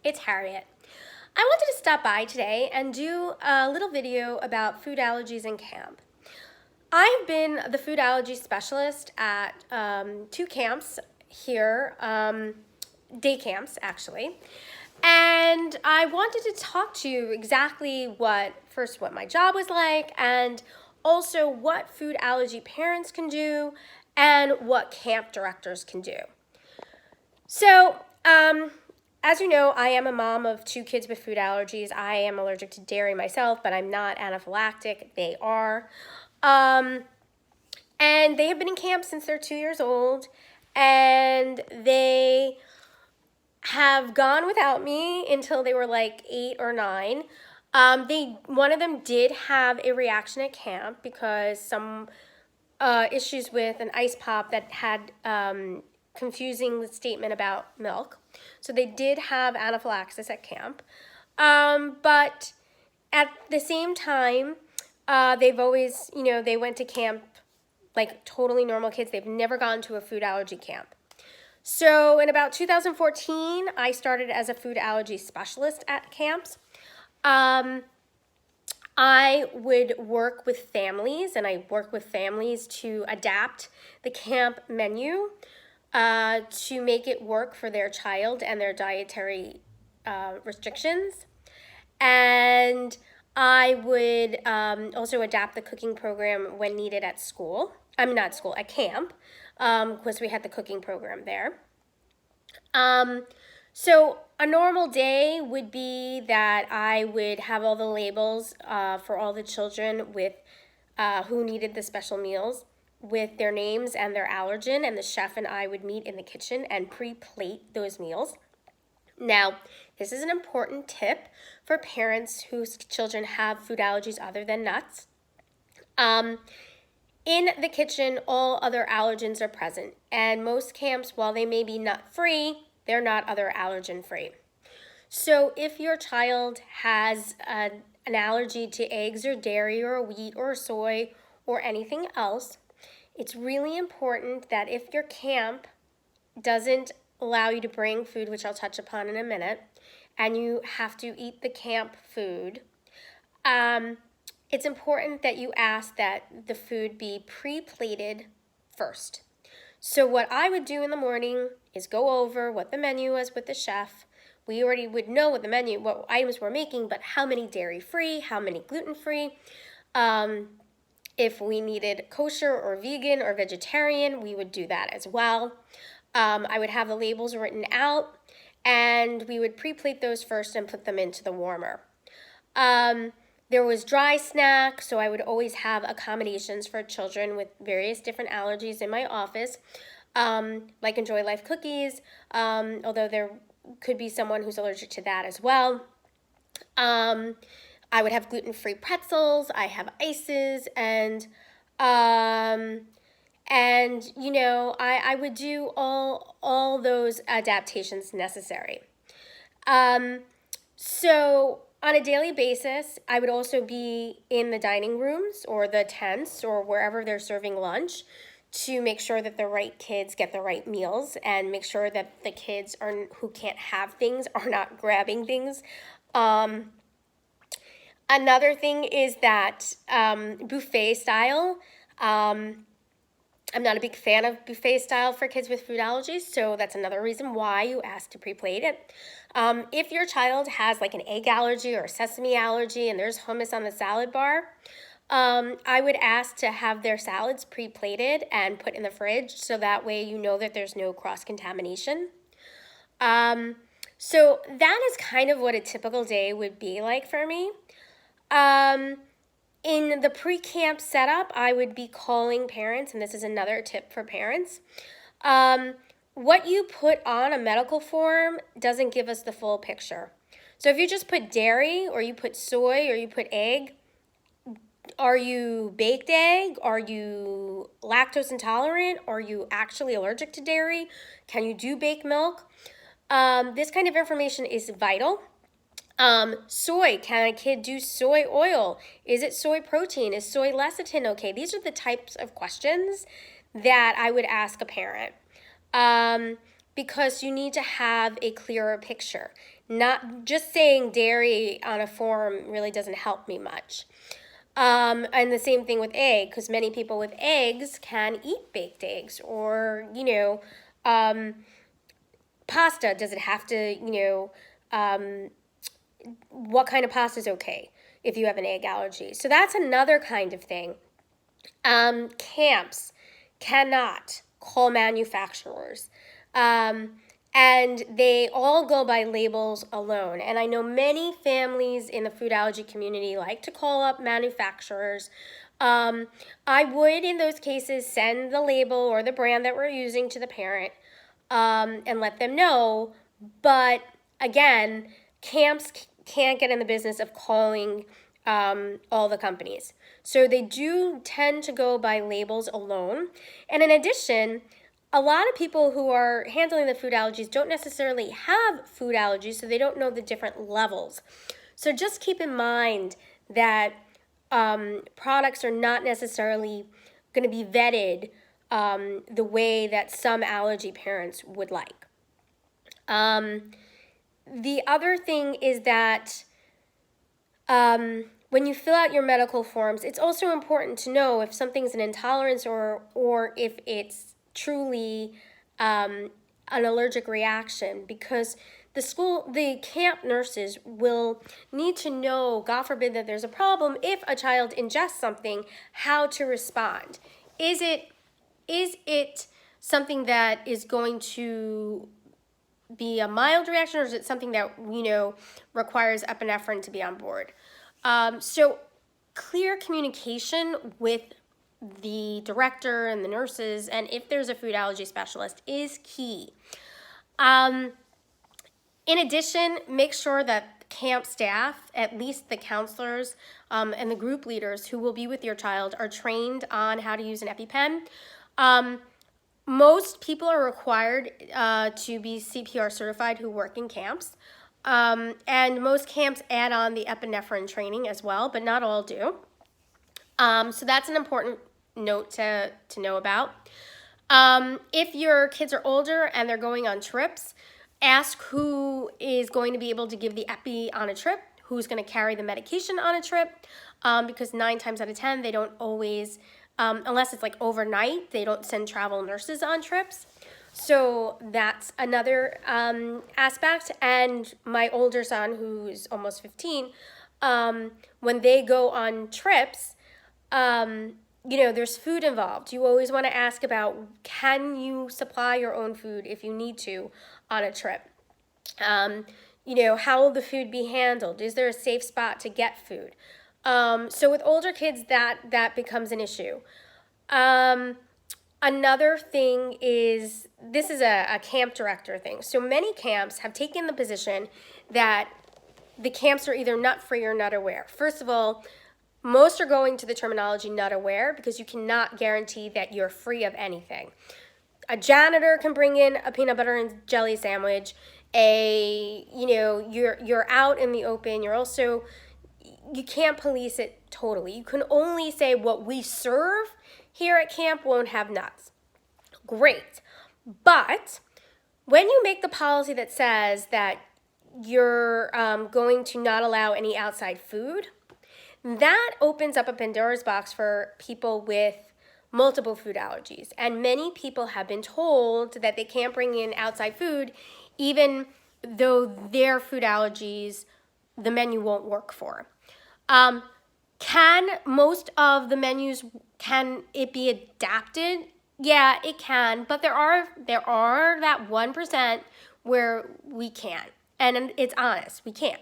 It's Harriet. I wanted to stop by today and do a little video about food allergies in camp. I've been the food allergy specialist at two camps here, day camps actually, and I wanted to talk to you exactly what my job was like, and also what food allergy parents can do and what camp directors can do. So, as you know, I am a mom of two kids with food allergies. I am allergic to dairy myself, but I'm not anaphylactic. They are. And they have been in camp since they're 2 years old, and they have gone without me until they were like 8 or 9. One of them did have a reaction at camp because some issues with an ice pop that had confusing the statement about milk. So they did have anaphylaxis at camp. But at the same time, they've always, they went to camp like totally normal kids. They've never gone to a food allergy camp. So in about 2014, I started as a food allergy specialist at camps. I would work with families, and I work with families to adapt the camp menu to make it work for their child and their dietary restrictions. And I would also adapt the cooking program when needed at school. Not school, at camp, because we had the cooking program there. So a normal day would be that I would have all the labels for all the children with who needed the special meals with their names and their allergen, and the chef and I would meet in the kitchen and pre-plate those meals. Now, this is an important tip for parents whose children have food allergies other than nuts. In the kitchen, all other allergens are present, and most camps, while they may be nut-free, they're not other allergen-free. So if your child has an allergy to eggs or dairy or wheat or soy or anything else, it's really important that if your camp doesn't allow you to bring food, which I'll touch upon in a minute, and you have to eat the camp food, it's important that you ask that the food be pre-plated first. So what I would do in the morning is go over what the menu was with the chef. We already would know what items we're making, but how many dairy-free, how many gluten-free. If we needed kosher or vegan or vegetarian, we would do that as well. I would have the labels written out, and we would pre-plate those first and put them into the warmer. There was dry snacks, so I would always have accommodations for children with various different allergies in my office, like Enjoy Life cookies, although there could be someone who's allergic to that as well. I would have gluten-free pretzels, I have ices, and I would do all those adaptations necessary. So on a daily basis, I would also be in the dining rooms or the tents or wherever they're serving lunch to make sure that the right kids get the right meals and make sure that the kids who can't have things are not grabbing things. Another thing is that buffet style. I'm not a big fan of buffet style for kids with food allergies, so that's another reason why you ask to pre-plate it. If your child has like an egg allergy or a sesame allergy and there's hummus on the salad bar, I would ask to have their salads pre-plated and put in the fridge so that way you know that there's no cross-contamination. So that is kind of what a typical day would be like for me. In the pre-camp setup, I would be calling parents, and this is another tip for parents. What you put on a medical form doesn't give us the full picture. So if you just put dairy, or you put soy, or you put egg, are you baked egg? Are you lactose intolerant? Are you actually allergic to dairy? Can you do baked milk? This kind of information is vital. Soy, can a kid do soy oil? Is it soy protein? Is soy lecithin okay? These are the types of questions that I would ask a parent. because you need to have a clearer picture. Not just saying dairy on a form really doesn't help me much. And the same thing with egg, because many people with eggs can eat baked eggs, or, pasta. Does it have to, what kind of pasta is okay if you have an egg allergy? So that's another kind of thing. Camps cannot call manufacturers. And they all go by labels alone. And I know many families in the food allergy community like to call up manufacturers. I would, in those cases, send the label or the brand that we're using to the parent, and let them know. But again, camps can't get in the business of calling all the companies. So they do tend to go by labels alone. And in addition, a lot of people who are handling the food allergies don't necessarily have food allergies, so they don't know the different levels. So just keep in mind that products are not necessarily going to be vetted the way that some allergy parents would like. The other thing is that when you fill out your medical forms, it's also important to know if something's an intolerance or if it's truly an allergic reaction, because the camp nurses will need to know, God forbid that there's a problem, if a child ingests something, how to respond. Is it something that is going to be a mild reaction, or is it something that requires epinephrine to be on board? So clear communication with the director and the nurses, and if there's a food allergy specialist, is key. In addition, make sure that camp staff, at least the counselors and the group leaders who will be with your child, are trained on how to use an EpiPen. Most people are required to be CPR certified who work in camps. And most camps add on the epinephrine training as well, but not all do. So that's an important note to know about. If your kids are older and they're going on trips, ask who is going to be able to give the epi on a trip, who's going to carry the medication on a trip, because 9 times out of 10, they don't always, unless it's like overnight, they don't send travel nurses on trips. So that's another aspect. And my older son, who's almost 15, when they go on trips, there's food involved. You always want to ask about, can you supply your own food if you need to on a trip? How will the food be handled? Is there a safe spot to get food? So with older kids, that becomes an issue. Another thing is, this is a camp director thing. So many camps have taken the position that the camps are either nut-free or nut-aware. First of all, most are going to the terminology nut-aware because you cannot guarantee that you're free of anything. A janitor can bring in a peanut butter and jelly sandwich. You're out in the open. You can't police it totally. You can only say what we serve here at camp won't have nuts. Great. But when you make the policy that says that you're going to not allow any outside food, that opens up a Pandora's box for people with multiple food allergies. And many people have been told that they can't bring in outside food, even though their food allergies, the menu won't work for. Can most of the menus, can it be adapted? Yeah, it can, but there are that 1% where we can't. And it's honest, we can't.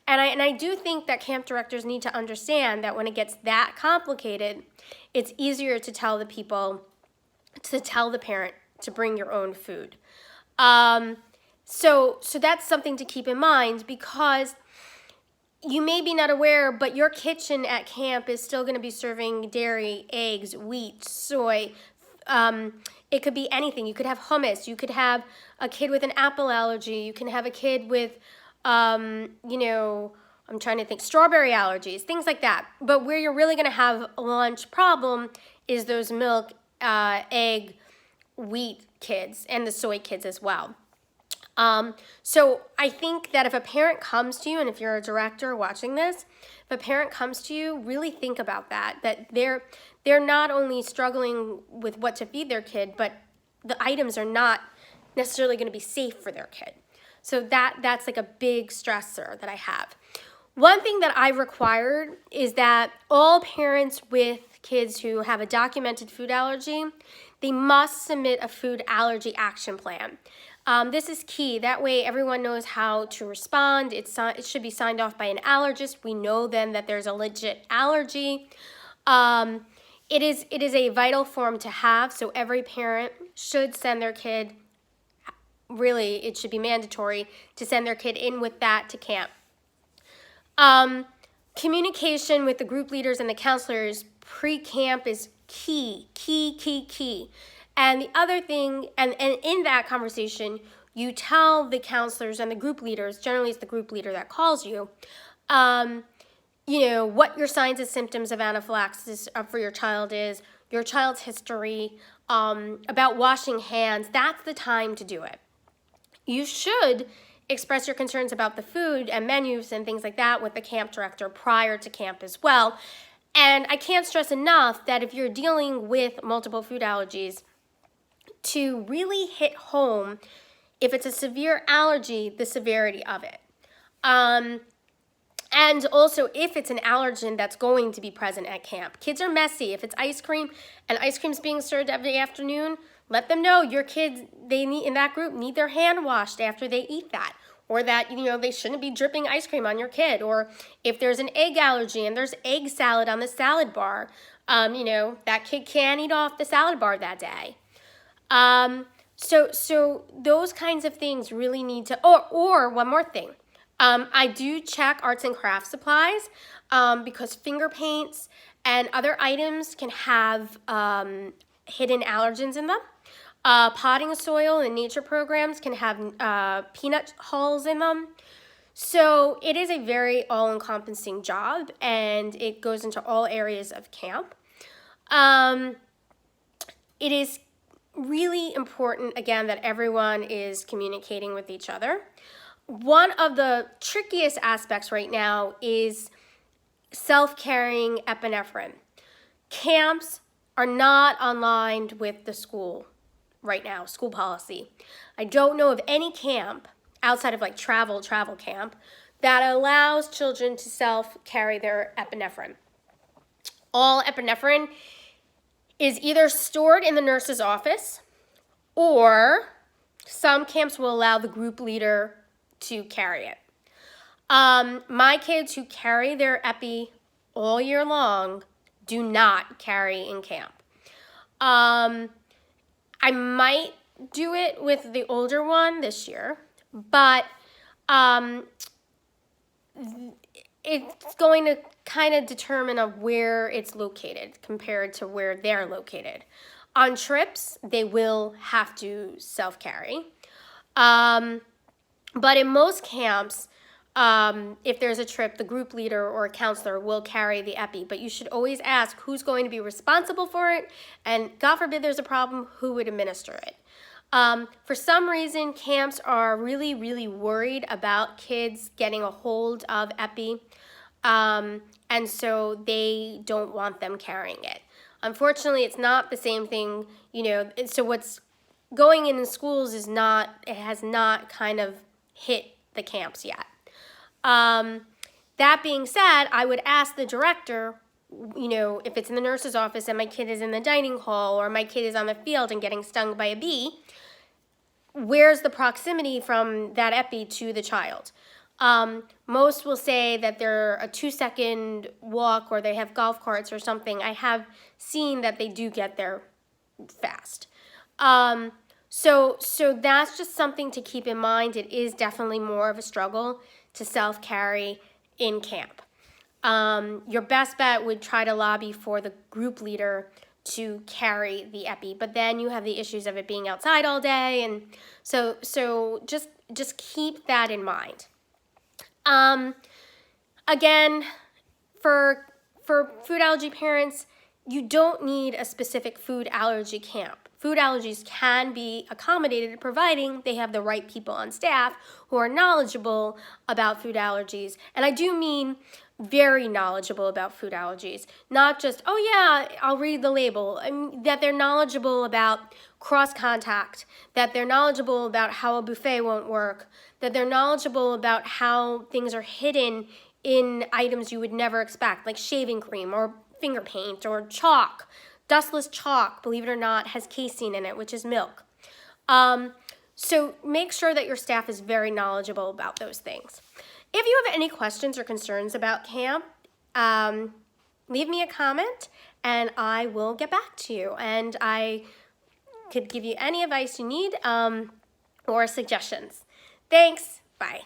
And I do think that camp directors need to understand that when it gets that complicated, it's easier to tell the parent to bring your own food. So that's something to keep in mind, because you may be not aware, but your kitchen at camp is still going to be serving dairy, eggs, wheat, soy. It could be anything. You could have hummus. You could have a kid with an apple allergy. You can have a kid with, I'm trying to think, strawberry allergies, things like that. But where you're really going to have a lunch problem is those milk, egg, wheat kids and the soy kids as well. So I think that if a parent comes to you, and if you're a director watching this, if a parent comes to you, really think about that they're not only struggling with what to feed their kid, but the items are not necessarily going to be safe for their kid. So that's like a big stressor that I have. One thing that I required is that all parents with kids who have a documented food allergy, they must submit a food allergy action plan. This is key. That way everyone knows how to respond. It should be signed off by an allergist. We know then that there's a legit allergy. It is a vital form to have, so every parent should send their kid, really it should be mandatory to send their kid in with that to camp. Communication with the group leaders and the counselors pre-camp is key. And the other thing, and in that conversation, you tell the counselors and the group leaders, generally it's the group leader that calls you, what your signs and symptoms of anaphylaxis for your child is, your child's history, about washing hands. That's the time to do it. You should express your concerns about the food and menus and things like that with the camp director prior to camp as well. And I can't stress enough that if you're dealing with multiple food allergies, to really hit home, if it's a severe allergy, the severity of it. And also if it's an allergen that's going to be present at camp. Kids are messy. If it's ice cream and ice cream's being served every afternoon, let them know your kids, in that group, need their hand washed after they eat that. Or that, they shouldn't be dripping ice cream on your kid. Or if there's an egg allergy and there's egg salad on the salad bar, that kid can't eat off the salad bar that day. So those kinds of things really need to, or one more thing. I do check arts and crafts supplies, because finger paints and other items can have, hidden allergens in them. Potting soil and nature programs can have, peanut hulls in them. So it is a very all-encompassing job, and it goes into all areas of camp. It is really important, again, that everyone is communicating with each other. One of the trickiest aspects right now is self-carrying epinephrine. Camps are not aligned with the school right now, school policy. I don't know of any camp outside of like travel camp that allows children to self-carry their epinephrine. All epinephrine is either stored in the nurse's office, or some camps will allow the group leader to carry it. My kids who carry their epi all year long do not carry in camp. I might do it with the older one this year, but it's going to kind of determine of where it's located compared to where they're located. On trips, they will have to self-carry. But in most camps, if there's a trip, the group leader or a counselor will carry the epi. But you should always ask who's going to be responsible for it, and God forbid there's a problem, who would administer it. For some reason, camps are really, really worried about kids getting a hold of epi, and so they don't want them carrying it. Unfortunately, it's not the same thing, so what's going in schools is not, it has not kind of hit the camps yet. That being said, I would ask the director, if it's in the nurse's office and my kid is in the dining hall, or my kid is on the field and getting stung by a bee, where's the proximity from that epi to the child? Most will say that they're a 2-second walk, or they have golf carts or something. I have seen that they do get there fast. So that's just something to keep in mind. It is definitely more of a struggle to self-carry in camp. Your best bet would try to lobby for the group leader to carry the epi, but then you have the issues of it being outside all day, and so just keep that in mind. Again, for food allergy parents, you don't need a specific food allergy camp. food allergies can be accommodated, providing they have the right people on staff who are knowledgeable about food allergies. And I do mean very knowledgeable about food allergies, not just, oh yeah, I'll read the label. I mean, that they're knowledgeable about cross contact, that they're knowledgeable about how a buffet won't work, that they're knowledgeable about how things are hidden in items you would never expect, like shaving cream or finger paint or chalk. Dustless chalk, believe it or not, has casein in it, which is milk. So make sure that your staff is very knowledgeable about those things. If you have any questions or concerns about camp, leave me a comment and I will get back to you. And I could give you any advice you need or suggestions. Thanks. Bye.